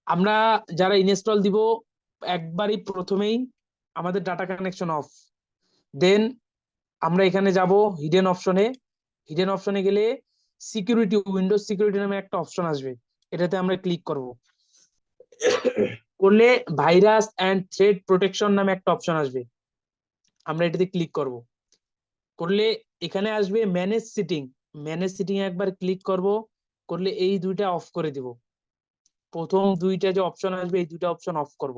আমরা যারা ইনস্টল দিব একবারই প্রথমেই আমাদের ডাটা কানেকশন অফ, দেন আমরা এখানে যাব হিডেন অপশনে। হিডেন অপশনে গেলে সিকিউরিটি, উইন্ডোজ সিকিউরিটি নামে একটা অপশন আসবে, এটাতে আমরা ক্লিক করব। করলে ভাইরাস এন্ড থ্রেড প্রোটেকশন নামে একটা অপশন আসবে, আমরা এটাতে ক্লিক করব। করলে এখানে আসবে ম্যানেজ সিটিং। ম্যানেজ সিটিং একবার ক্লিক করব, করলে এই দুইটা অফ করে দিব। প্রথম দুইটা যে অপশন আসবে এই দুইটা অপশন অফ করব।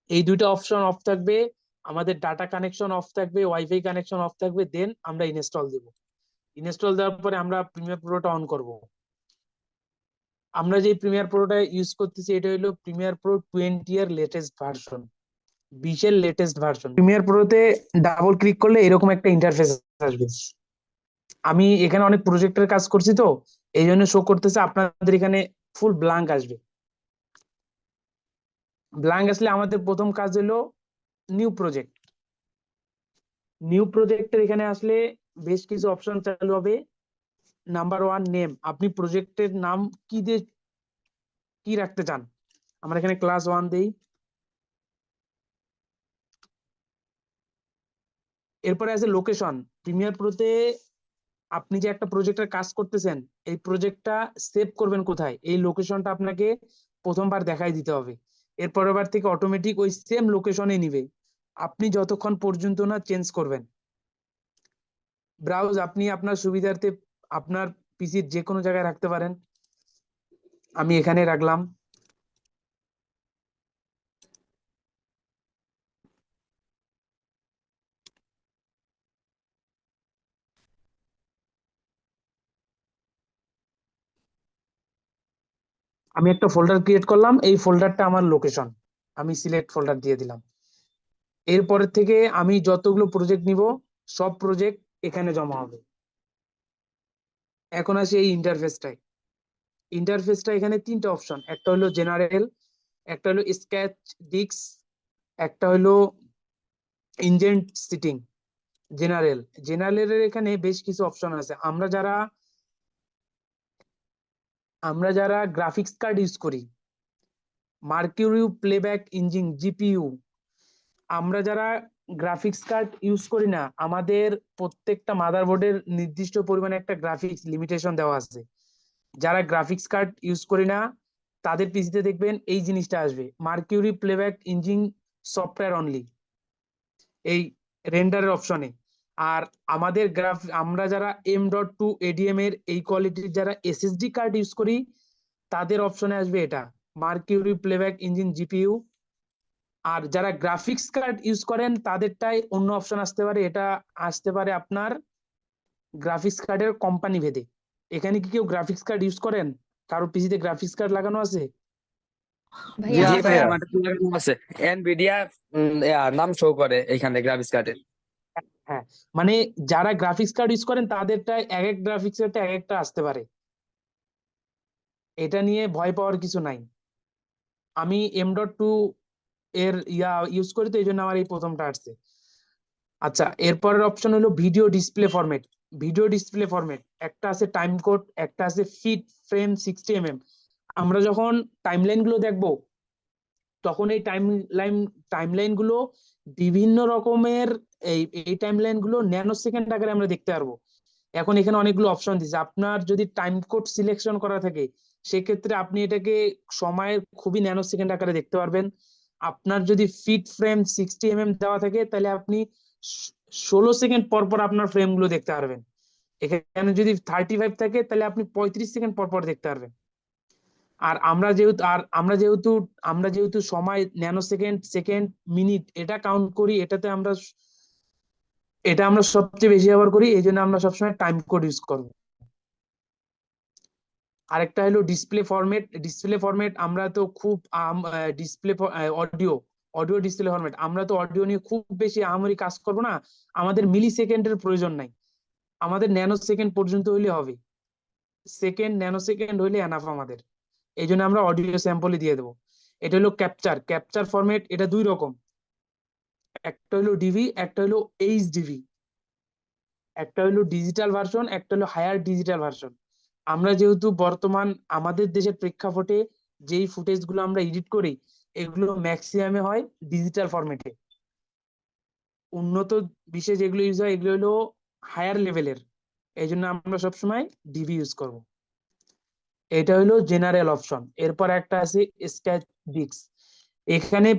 এই দুইটা অপশন অফ থাকবে, আমাদের ডাটা কানেকশন অফ থাকবে, ওয়াইফাই কানেকশন অফ থাকবে, দেন আমরা ইনস্টল দিব। ইনস্টল দেওয়ার পরে আমরা প্রিমিয়ার প্রোটা অন করব। আমরা যে প্রিমিয়ার প্রোটা ইউজ করতেছি এটা হলো প্রিমিয়ার প্রো 20 এর লেটেস্ট ভার্সন, 20 এর লেটেস্ট ভার্সন। প্রিমিয়ার প্রোতে ডাবল ক্লিক করলে এরকম একটা ইন্টারফেস আসবে। আমি এখানে অনেক প্রজেক্টের কাজ করছি তো এই জন্য শো করতেছে, আপনাদের এখানে ফুল ব্ল্যাঙ্ক আসবে। ব্ল্যাঙ্ক আসলে আমাদের প্রথম কাজ হলো নিউ প্রজেক্ট। নিউ প্রজেক্টের এখানে আসলে বেশ কিছু অপশন চালু হবে। নাম্বার 1 নেম, আপনি প্রজেক্টের নাম কি দিয়ে কি রাখতে চান। আমরা এখানে ক্লাস 1 দেই। এরপরে আছে লোকেশন। প্রিমিয়ার প্রোতে আপনি যে একটা প্রজেক্টের কাজ করতেছেন এই প্রজেক্টটা সেভ করবেন কোথায়, এই লোকেশনটা আপনাকে প্রথমবার দেখাই দিতে হবে। এর পরের বার থেকে অটোমেটিক ওই সেম লোকেশনে নিবে, আপনি যতক্ষণ পর্যন্ত না চেঞ্জ করবেন। ব্রাউজ, আপনি আপনার সুবিধার্থে আপনার পিসির যে কোনো জায়গায় রাখতে পারেন, আমি এখানে রাখলাম। আমি একটা ফোল্ডার ক্রিয়েট করলাম, এই ফোল্ডারটা আমার লোকেশন, আমি সিলেক্ট ফোল্ডার দিয়ে দিলাম। এরপরের থেকে আমি যতগুলো প্রজেক্ট নিব সব প্রজেক্ট এখানে জমা হবে। এখন আসি এই ইন্টারফেসটায়। ইন্টারফেসটা এখানে তিনটা অপশন, একটা হলো জেনারেল, একটা হলো স্কেচ ডিস্ক, একটা হলো ইনজেন্ট সিটিং। জেনারেল, জেনারেলের এখানে বেশ কিছু অপশন আছে। আমরা যারা গ্রাফিক্স কার্ড ইউজ করি, মার্কিউরি প্লেব্যাক ইঞ্জিন জিপিইউ, আমরা যারা গ্রাফিক্স কার্ড ইউজ করি না, আমাদের প্রত্যেকটা মাদারবোর্ডের নির্দিষ্ট পরিমাণে একটা গ্রাফিক্স লিমিটেশন দেওয়া আছে। যারা গ্রাফিক্স কার্ড ইউজ করি না তাদের পিসিতে দেখবেন এই জিনিসটা আসবে, mercury playback engine software only, এই রেন্ডারের অপশনে। আর আমাদের আমরা যারা M.2 এডিএম এর এই কোয়ালিটির যারা এসএসডি কার্ড ইউজ করি তাদের অপশনে আসবে এটা, মার্কিউরি প্লেব্যাক ইঞ্জিন জিপিইউ। আর যারা গ্রাফিক্স কার্ড ইউজ করেন তাদেরটাই অন্য অপশন আসতে পারে, এটা আসতে পারে আপনার গ্রাফিক্স কার্ডের কোম্পানি ভেদে। এখানে কি কেউ গ্রাফিক্স কার্ড ইউজ করেন, কারো পিসিতে গ্রাফিক্স কার্ড লাগানো আছে? জি ভাইয়া জি আছে। ভাই, আমার আছে এনভিডিয়া নাম শো করে এখানে গ্রাফিক্স কার্ডের। হ্যাঁ, মানে যারা গ্রাফিক্স কার্ড ইউজ করেন তাদেরটা এক এক গ্রাফিক্স কার্ডটা এক একটা আসতে পারে, এটা নিয়ে ভয় পাওয়ার কিছু নাই। আমি M.2 এর ইউজ করি তো এই জন্য আমার এই প্রথমটা আসছে। আচ্ছা, এরপরের অপশন হলো video display format. Video display format একটা আছে টাইম কোড, একটা আছে ফিট ফ্রেম 60 mm। আমরা যখন টাইমলাইন গুলো দেখবো তখন এই টাইমলাইন গুলো বিভিন্ন রকমের, এই টাইমলাইন গুলো ন্যানো সেকেন্ড আকারে আমরা দেখতে পারবো। এখন এখানে অনেকগুলো অপশন দিচ্ছে, আপনার যদি টাইম কোড সিলেকশন করা থাকে সেক্ষেত্রে আপনি এটাকে সময়ের খুবই ন্যানো সেকেন্ড আকারে দেখতে পারবেন। আপনার যদি ফিট ফ্রেম 60 mm দেওয়া থাকে তাহলে আপনি 16 সেকেন্ড পর পর আপনার ফ্রেম গুলো দেখতে পারবেন। এখানে যদি 35 থাকে তাহলে আপনি 35 সেকেন্ড পর পর দেখতে পারবেন। আর আমরা যেহেতু সময় ন্যানো সেকেন্ড, সেকেন্ড, মিনিট এটা কাউন্ট করি, এটা আমরা সবচেয়ে বেশি ব্যবহার করি, এই জন্য আমরা সবসময় টাইম কোড ইউজ করবো। আরেকটা হলো ডিসপ্লে ফরম্যাট। ডিসপ্লে ফরম্যাট আমরা তো খুব display audio, audio display format, আমরা তো অডিও নিয়ে খুব বেশি আহামরি কাজ করবো না, আমাদের মিলি সেকেন্ডের প্রয়োজন নাই, আমাদের ন্যানো সেকেন্ড পর্যন্ত হইলে হবে, সেকেন্ড ন্যানো সেকেন্ড হইলে এনাফ আমাদের। এই জন্য আমরা অডিও স্যাম্পলই দিয়ে দেবো। এটা হলো ক্যাপচার। ক্যাপচার ফরম্যাট এটা দুই রকম, একটা হলো ডিভি, একটা হলো এইচডিভি। একটা হলো ডিজিটাল ভার্সন, একটা হলো হায়ার ডিজিটাল ভার্সন। আমরা যেহেতু বর্তমান আমাদের দেশের প্রেক্ষাপটে যেই ফুটেজ গুলো আমরা এডিট করি এগুলো ম্যাক্সিমামে হয় ডিজিটাল ফরম্যাটে। উন্নত বিশ্বে যেগুলো ইউজ হয় এগুলো হলো হায়ার লেভেলের, এই জন্য আমরা সবসময় ডিবি ইউজ করব। এটা হলো জেনারেল অপশন। এরপর একটা আছে স্কেচ ডিস্ক। এখানে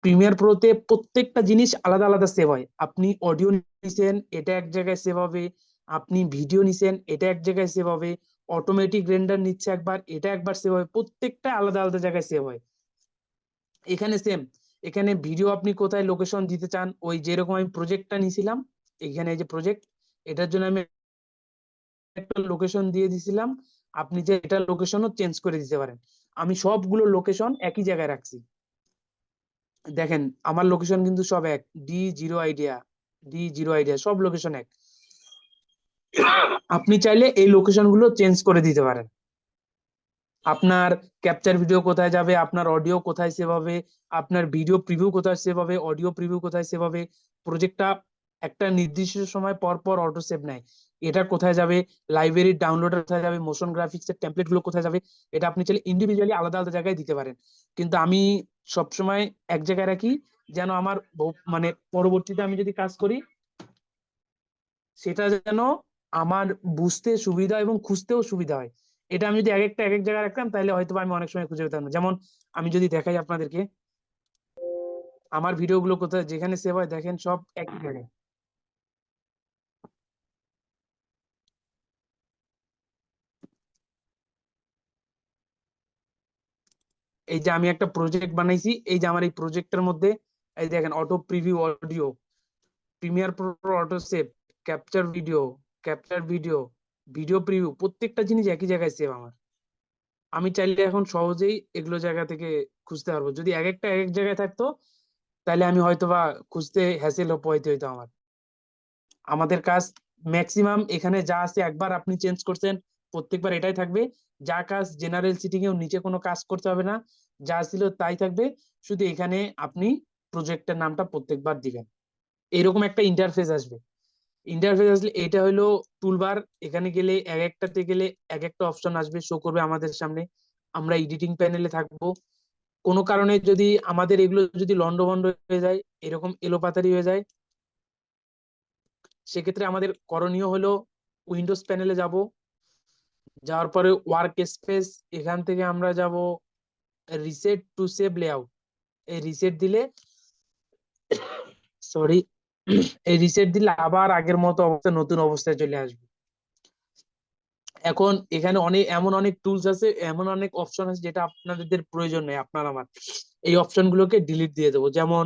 প্রিমিয়ার প্রোতে প্রত্যেকটা জিনিস আলাদা আলাদা সেভ হয়। আপনি অডিও নিছেন এটা এক জায়গায় সেভ হবে, আপনি ভিডিও নিছেন এটা এক জায়গায় সেভ হবে, অটোমেটিক রেন্ডার নিচ্ছে একবার এটা একবার সেভ হবে, প্রত্যেকটা আলাদা আলাদা জায়গায় সেভ হয়। এখানে সেম, এখানে ভিডিও আপনি কোথায় লোকেশন দিতে চান, ওই যেরকম আমি প্রজেক্টটা নিয়েছিলাম, এখানে এই যে প্রজেক্ট, এটার জন্য আমি একটা লোকেশন দিয়ে দিছিলাম, আপনি যে এটা লোকেশনও চেঞ্জ করে দিতে পারেন। আমি সবগুলো লোকেশন একই জায়গায় রাখছি। দেখেন আমার লোকেশন কিন্তু সব এক, ডি জিরো আইডিয়া সব লোকেশন এক। আপনি চাইলে এই লোকেশন গুলো চেঞ্জ করে দিতে পারেন। আপনার ক্যাপচার ভিডিও কোথায় যাবে, আপনার অডিও কোথায় সেভ হবে, আপনার ভিডিও প্রিভিউ কোথায় সেভ হবে, অডিও প্রিভিউ কোথায় সেভ হবে, প্রজেক্টটা একটা নির্দিষ্ট সময় পর পর অটো সেভ নেয়, এটা কোথায় যাবে, লাইব্রেরির ডাউনলোডার কোথায় যাবে, মোশন গ্রাফিক্স এর টেমপ্লেট গুলো কোথায় যাবে, এটা আপনি চাইলে ইন্ডিভিজুয়ালি আলাদা আলাদা জায়গায় দিতে পারেন। কিন্তু আমি সবসময় এক জায়গায় রাখি, যেন আমার মানে পরবর্তীতে আমি যদি কাজ করি সেটা যেন আমার বুঝতে সুবিধা এবং খুঁজতেও সুবিধা হয়। এটা আমি যদি এক একটা এক এক জায়গায় রাখতাম তাহলে হয়তো আমি অনেক সময় খুঁজে পেতাম না। যেমন আমি যদি দেখাই আপনাদেরকে আমার ভিডিও গুলো কোথায় যেখানে সেভ হয়, দেখেন সব একই জায়গায়। এই যে আমি একটা প্রজেক্ট বানাইছি, এই যে আমার এই প্রজেক্টের মধ্যে এই দেখেন auto preview audio, Premiere Pro auto save, capture video, capture video, video preview, প্রত্যেকটা জিনিস একই জায়গায় সেভ আমার। আমি চাইলে এখন সহজেই এগুলো জায়গা থেকে খুঁজতে পারবো। যদি এক একটা এক এক জায়গায় থাকতো তাহলে আমি হয়তোবা খুঁজতে হ্যাসেল পোহাইতে হইতো আমার। আমাদের কাজ ম্যাক্সিমাম এখানে যা আছে একবার আপনি চেঞ্জ করছেন প্রত্যেকবার এটাই থাকবে। যা কাজ জেনারেল সিটিং এও নিচে কোনো কাজ করতে হবে না, যা ছিল তাই থাকবে। শুধু এখানে আপনি প্রজেক্টের নামটা প্রত্যেকবার দিবেন। এরকম একটা ইন্টারফেস আসবে। ইন্টারফেস আসলে এটা হলো টুলবার। এখানে গেলে এক একটাতে গেলে এক একটা অপশন আসবে, শো করবে আমাদের সামনে। আমরা এডিটিং প্যানেলে থাকবো। কোনো কারণে যদি আমাদের এগুলো যদি লন্ডভন্ড হয়ে যায়, এরকম এলোপাতারি হয়ে যায়, সেক্ষেত্রে আমাদের করণীয় হলো উইন্ডোজ প্যানেলে যাব, যাওয়ার পরে ওয়ার্ক স্পেস, এখান থেকে আমরা যাব রিসেট টু সেভ লেআউট। এই রিসেট দিলে, সরি, এই রিসেট দিলে আবার আগের মতো অবস্থা, নতুন অবস্থায় চলে আসবে। এখন এখানে অনেক এমন অনেক টুলস আছে, এমন অনেক অপশন আছে যেটা আপনাদের প্রয়োজন নেই আপনার আমার, এই অপশন গুলোকে ডিলিট দিয়ে দেবো। যেমন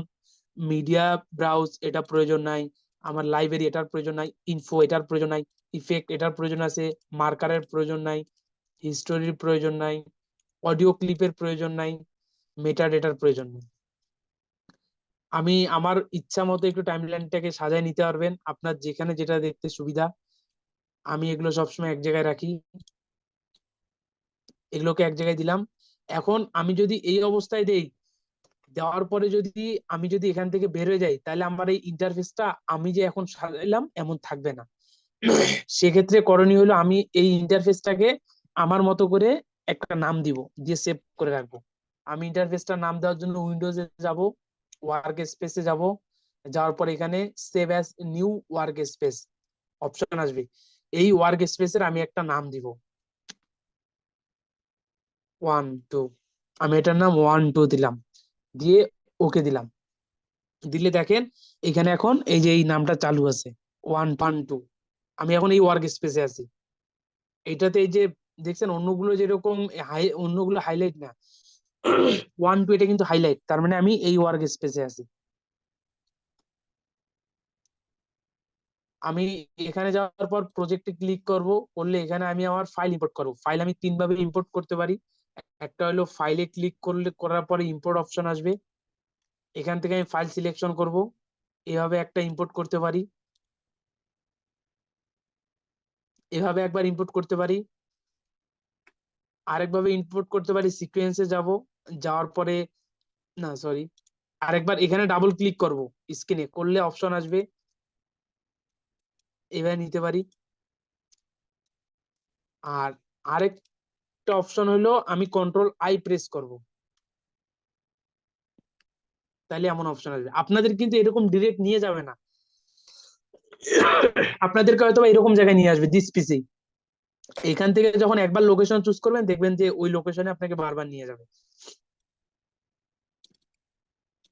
মিডিয়া ব্রাউজ, এটা প্রয়োজন নাই আমার, লাইব্রেরি এটার প্রয়োজন নাই, ইনফো এটার প্রয়োজন নাই, ইফেক্ট এটার প্রয়োজন আছে, মার্কারের প্রয়োজন নাই, হিস্টোরির প্রয়োজন নাই, অডিও ক্লিপের প্রয়োজন নাই, মেটা ডেটার প্রয়োজন নেই। আমি আমার ইচ্ছা মতো একটু টাইমলাইনটাকে সাজায় নিতে পারবেন আপনার যেখানে যেটা দেখতে সুবিধা। আমি এগুলো সবসময় এক জায়গায় রাখি, এগুলোকে এক জায়গায় দিলাম। এখন আমি যদি এই অবস্থায় দেই, দেওয়ার পরে যদি আমি যদি এখান থেকে বের হয়ে যাই, তাহলে আমার এই ইন্টারফেসটা আমি যে এখন সাজাইলাম এমন থাকবে না। সেক্ষেত্রে করণীয় হলো আমি এই ইন্টারফেসটাকে আমার মতো করে একটা নাম দিব, দিয়ে সেভ করে রাখবো। আমি ইন্টারফেসটার নাম দেওয়ার জন্য উইন্ডোজে যাব, ওয়ার্ক স্পেসে যাব, যাওয়ার পর এখানে save as new work space option আসবে। এই ওয়ার্ক স্পেসের আমি একটা নাম দিব 1 2, আমি এটার নাম 1 2 দিলাম, দিয়ে ওকে দিলাম। দিলে দেখেন এখানে এখন এই যে এই নামটা চালু আছে, 1 1 2। আমি এখন এই ওয়ার্ক স্পেসে আছি। এটাতে এই যে দেখছেন অন্যগুলো যেরকম অন্যগুলো হাইলাইট না, 1 2 এটা কিন্তু হাইলাইট, তার মানে আমি এই ওয়ার্ক স্পেসে আছি। আমি এখানে যাওয়ার পর প্রজেক্টে ক্লিক করব, করলে এখানে আমি আমার ফাইল ইম্পোর্ট করব। ফাইল আমি তিন ভাবে ইম্পোর্ট করতে পারি। একটা হলো ফাইলে ক্লিক করলে, করার পরে ইম্পোর্ট অপশন আসবে, এখান থেকে আমি ফাইল সিলেকশন করব, এভাবে একটা ইম্পোর্ট করতে পারি, এভাবে একবার ইম্পোর্ট করতে পারি। আরেকভাবে ইম্পোর্ট করতে পারি, সিকোয়েন্সে যাব, যাওয়ার পরে, না সরি, আরেকবার এখানে ডাবল ক্লিক করব, স্ক্রিনে করলে অপশন আসবে, এভাবে নিতে পারি। আর আরেকটা আরেকটা অপশন হলো আমি কন্ট্রোল আই প্রেস করব, তাহলে এমন অপশন আসবে। আপনাদের কিন্তু এরকম ডিরেক্ট নিয়ে যাবে না, আপনাদেরকে হয়তো এরকম জায়গায় নিয়ে আসবে দিস পিসি। এখান থেকে যখন একবার লোকেশন চুজ করবেন দেখবেন যে ওই লোকেশনে আপনাকে বারবার নিয়ে যাবে।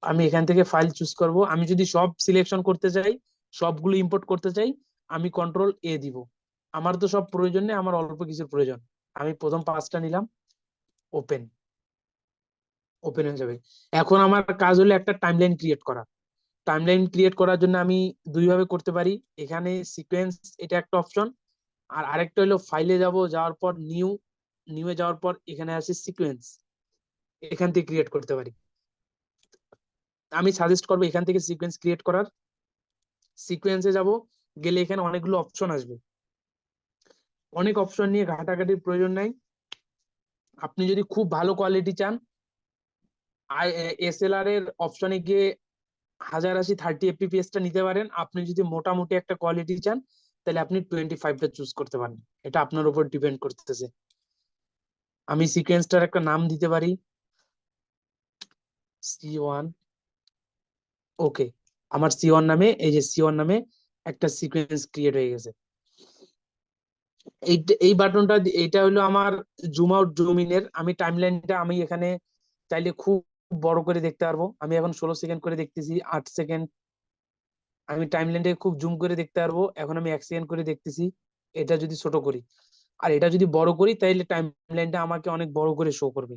আমি এখান থেকে ফাইল চুজ করব, আমি যদি সব সিলেকশন করতে চাই, সবগুলো ইম্পোর্ট করতে চাই, আমি কন্ট্রোল এ দিব। আমার তো সব প্রয়োজন নেই, আমার অল্প কিছুর প্রয়োজন। আমি প্রথম 5টা নিলাম, ওপেন, ওপেন হয়ে যাবে। এখন আমার কাজ হলো একটা টাইমলাইন ক্রিয়েট করা। টাইমলাইন ক্রিয়েট করার জন্য আমি দুইভাবে করতে পারি। এখানে সিকোয়েন্স, এটা একটা অপশন, আর আরেকটা হলো ফাইলে যাব, যাওয়ার পর নিউ, নিউ এ যাওয়ার পর এখানে আছে সিকোয়েন্স, এখান থেকে ক্রিয়েট করতে পারি। আমি সাজেস্ট করবো এখান থেকে সিকোয়েন্স ক্রিয়েট করার। সিকোয়েন্সে যাব, গেলে এখানে অনেকগুলো অপশন আসবে। অনেক অপশন নিয়ে ঘাটাঘাটির প্রয়োজন নাই। আপনি যদি খুব ভালো কোয়ালিটি চান, এসএলআর এর অপশনে গিয়ে 1080 30 fps টা নিতে পারেন। আপনি যদি মোটামুটি একটা কোয়ালিটি চান, তাহলে আপনি 25টা চুজ করতে পারেন। এটা আপনার উপর ডিপেন্ড করতেছে। আমি সিকোয়েন্সটার একটা নাম দিতে পারি, C1। ওকে, আমার C1 নামে, এই যে C1 নামে একটা সিকোয়েন্স ক্রিয়েট হয়ে গেছে। এই এই বাটনটা, এটা হলো আমার জুম আউট জুম ইনের। আমি টাইমলাইনটা আমি এখানে চাইলে খুব বড় করে দেখতে পারবো। আমি এখন 16 সেকেন্ড করে দেখতেছি, 8 সেকেন্ড। আমি টাইমলাইনটাকে খুব জুম করে দেখতে পারবো। এখন আমি 1 সেকেন্ড করে দেখতেছি। এটা যদি ছোট করি আর এটা যদি বড় করি, তাহলে টাইমলাইনটা আমাকে অনেক বড় করে শো করবে।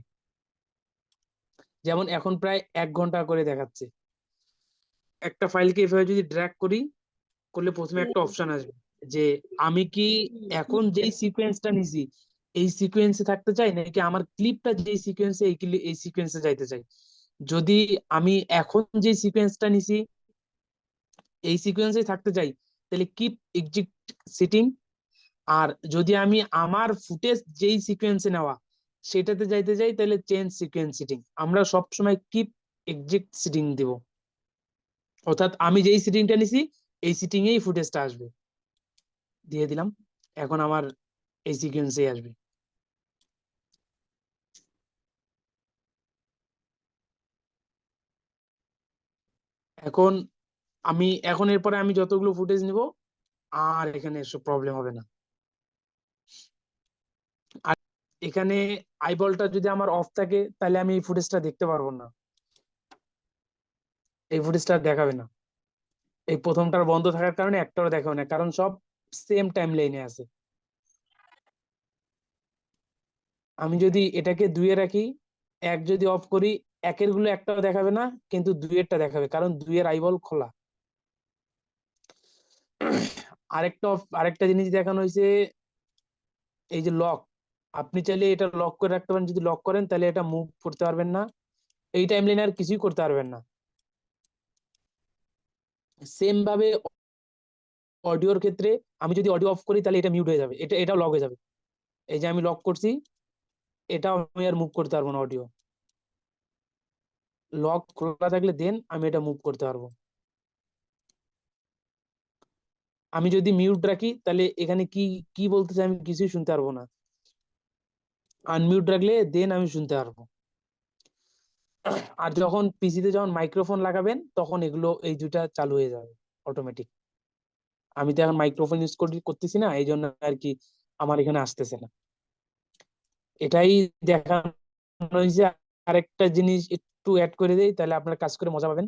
যেমন এখন প্রায় 1 ঘন্টা করে দেখাচ্ছে। একটা ফাইলকে এভাবে যদি ড্র্যাগ করি, করলে প্রথমে একটা অপশন আসবে যে আমি কি এখন যেই সিকোয়েন্সটা নিছি এই সিকোয়েন্সে থাকতে চাই, নাকি আমার ক্লিপটা যেই সিকোয়েন্সে এই সিকোয়েন্সে যাইতে চাই। যদি আমি এখন যে সিকোয়েন্সটা নিছি এই সিকোয়েন্সে থাকতে চাই, তাহলে কিপ এক্সিট সিটিং। আর যদি আমি আমার ফুটেজ যেই সিকোয়েন্সে নেওয়া সেটাতে যাইতে চাই, তাহলে চেঞ্জ সিকোয়েন্স সিটিং। আমরা সবসময় কিপ এক্সিট সিটিং দিব, অর্থাৎ আমি যেই সিটিংটা নিছি এই সিটিং এই ফুটেজটা আসবে। দিয়ে দিলাম, এখন আমার এই সিকোয়েন্সে আসবে। এখন এখন এরপরে আমি যতগুলো ফুটেজ নিব আর এখানে এসব প্রবলেম হবে না। আর এখানে আইবলটা যদি আমার অফ থাকে, তাহলে আমি এই ফুটেজটা দেখতে পারবো না, এই ফুটেজটা দেখাবে না। এই প্রথমটার বন্ধ থাকার কারণে একটাও দেখাবে না, কারণ সব সেম টাইম লাইনে আছে। আমি যদি এটাকে 2-এ রাখি, এক যদি অফ করি, একের গুলো একটাও দেখাবে না, কিন্তু 2-এরটা দেখাবে, কারণ 2-এর আইবল খোলা। আরেকটা জিনিস দেখানো হয়েছে, এই যে লক। আপনি চাইলে এটা লক করে রাখতে পারেন, যদি লক করেন তাহলে এটা মুভ করতে পারবেন না, এই টাইম লাইনে আর কিছুই করতে পারবেন না। সেম ভাবে অডিওর ক্ষেত্রে আমি যদি অডিও অফ করি, তাহলে এটা মিউট হয়ে যাবে, এটাও লক হয়ে যাবে। এই যে আমি লক করছি, এটাও আমি আর মুভ করতে পারবো না অডিও। লক খোলা থাকলে দেন আমি এটা মুভ করতে পারবো। আমি যদি মিউট রাখি, তাহলে এখানে কি কি বলতেছে আমি কিছুই শুনতে পারবো না। আনমিউট রাখলে দেন আমি শুনতে পারবো। আর যখন পিসিতে যখন মাইক্রোফোন লাগাবেন, তখন এগুলো এই দুইটা চালু হয়ে যাবে অটোমেটিক। আমি তো এখন মাইক্রোফোন ইউজ করতেছি না, এই জন্য আর কি আমার এখানে আসতেছে না। এটাই দেখানো হয়েছে। আরেকটা জিনিস একটু অ্যাড করে দেই, তাহলে আপনার কাজ করে মজা পাবেন।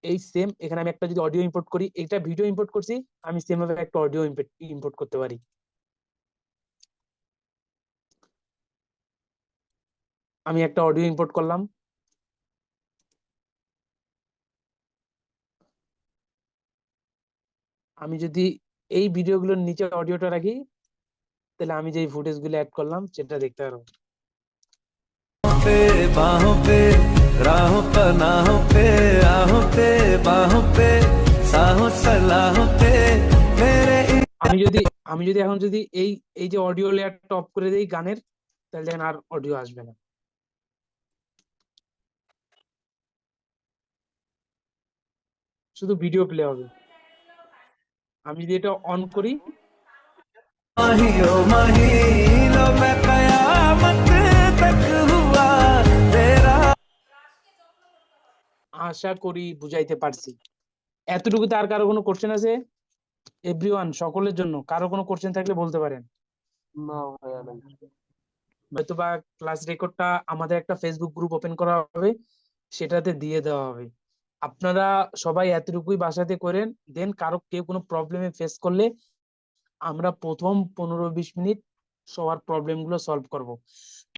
এই সেম এখানে আমি একটা যদি অডিও ইম্পোর্ট করি, এটা ভিডিও ইম্পোর্ট করছি, আমি সেম ভাবে একটা অডিও ইম্পোর্ট করতে পারি। আমি একটা অডিও ইম্পোর্ট করলাম। আমি যদি এই ভিডিওগুলোর নিচে অডিওটা রাখি, তাহলে আমি যে ফুটেজ গুলো অ্যাড করলাম সেটা দেখতে পারবো। पे बाहों पे राहों पनाहों पे आहों पे बाहों पे साहों सलाहों पे मेरे আমি যদি আমি যদি এখন যদি এই এই যে অডিও লেয়ারটা অফ করে দেই গানের, তাহলে দেখেন আর অডিও আসবে না, শুধু ভিডিও প্লে হবে। আমি যদি এটা অন করি, माही ओ माही जो मैं कयामत तक हुआ तेरा। আশা করি বুঝাইতে পারছি। এতটুকুতে আর কারো কোনো কোশ্চেন আছে? এভরিওয়ান, সকলের জন্য কারো কোনো কোশ্চেন থাকলে বলতে পারেন। হয়তোবা ক্লাস রেকর্ডটা আমাদের একটা ফেসবুক গ্রুপ ওপেন করা হবে, সেটাতে দিয়ে দেওয়া হবে। আপনারা সবাই এতটুকুই বাসাতে করেন, দেন কারো কেউ কোনো প্রবলেমে ফেস করলে আমরা প্রথম 15-20 মিনিট সবার প্রবলেম গুলো সলভ করব।